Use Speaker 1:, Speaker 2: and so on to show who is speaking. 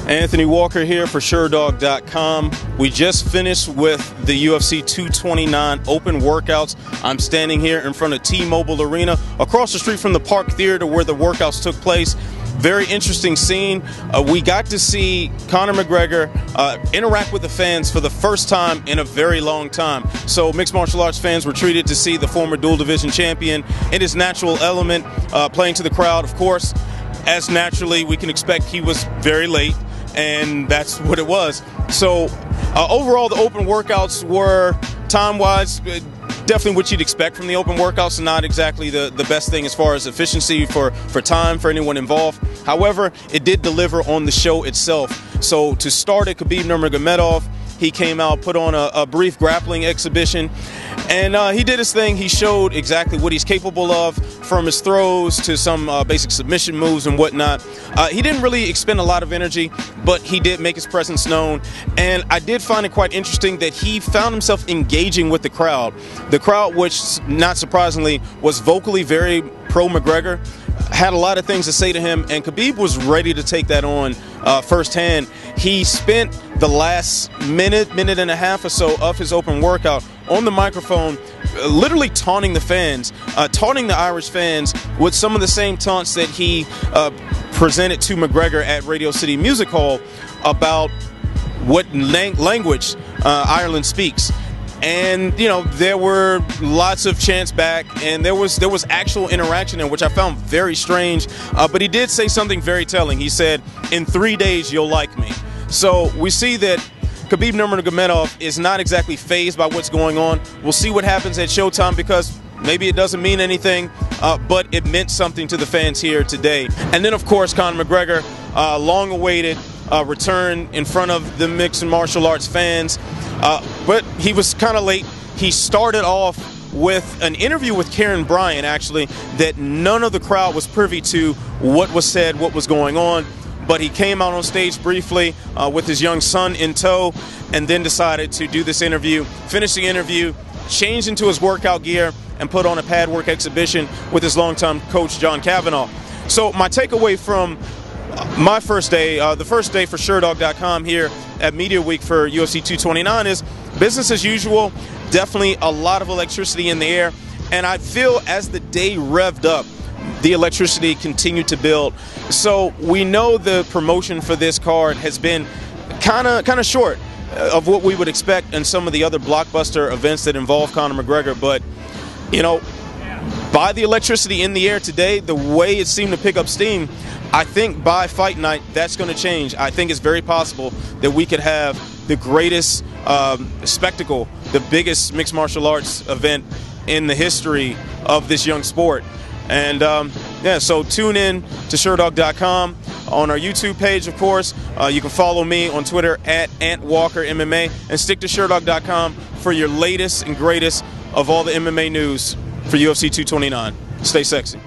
Speaker 1: Anthony Walker here for Sherdog.com. We just finished with the UFC 229 open workouts. I'm standing here in front of T-Mobile Arena, across the street from the Park Theater where the workouts took place. Very interesting scene. We got to see Conor McGregor interact with the fans for the first time in a very long time. So mixed martial arts fans were treated to see the former dual division champion in his natural element, playing to the crowd. Of course, as naturally we can expect, he was very late, and that's what it was. So overall, the open workouts were, time-wise, definitely what you'd expect from the open workouts, and not exactly the best thing as far as efficiency for time for anyone involved. However, it did deliver on the show itself. So to start it, Khabib Nurmagomedov, he came out, put on a brief grappling exhibition, and he did his thing. He showed exactly what he's capable of, from his throws to some basic submission moves and whatnot. He didn't really expend a lot of energy, but he did make his presence known. And I did find it quite interesting that he found himself engaging with the crowd. The crowd, which not surprisingly was vocally very pro-McGregor, had a lot of things to say to him, and Khabib was ready to take that on firsthand. He spent the last minute and a half or so of his open workout on the microphone, literally taunting the fans, taunting the Irish fans with some of the same taunts that he presented to McGregor at Radio City Music Hall about what language Ireland speaks. And you know, there were lots of chants back, and there was actual interaction in which I found very strange. But he did say something very telling. He said, "In 3 days, you'll like me." So we see that Khabib Nurmagomedov is not exactly fazed by what's going on. We'll see what happens at Showtime, because maybe it doesn't mean anything, but it meant something to the fans here today. And then, of course, Conor McGregor, long-awaited return in front of the mixed martial arts fans. But he was kind of late. He started off with an interview with Karen Bryant, actually, that none of the crowd was privy to what was said, what was going on. But he came out on stage briefly with his young son in tow, and then decided to do this interview, finish the interview, change into his workout gear, and put on a pad work exhibition with his longtime coach, John Kavanagh. So my takeaway from my first day, the first day for Sherdog.com here at Media Week for UFC 229, is business as usual. Definitely a lot of electricity in the air, and I feel as the day revved up, the electricity continued to build. So we know the promotion for this card has been kind of short of what we would expect in some of the other blockbuster events that involve Conor McGregor. But you know, by the electricity in the air today, the way it seemed to pick up steam, I think by fight night that's going to change. I think it's very possible that we could have the greatest spectacle, the biggest mixed martial arts event in the history of this young sport. And yeah, so tune in to Sherdog.com on our YouTube page, of course. You can follow me on Twitter at AntWalkerMMA, and stick to Sherdog.com for your latest and greatest of all the MMA news for UFC 229. Stay sexy.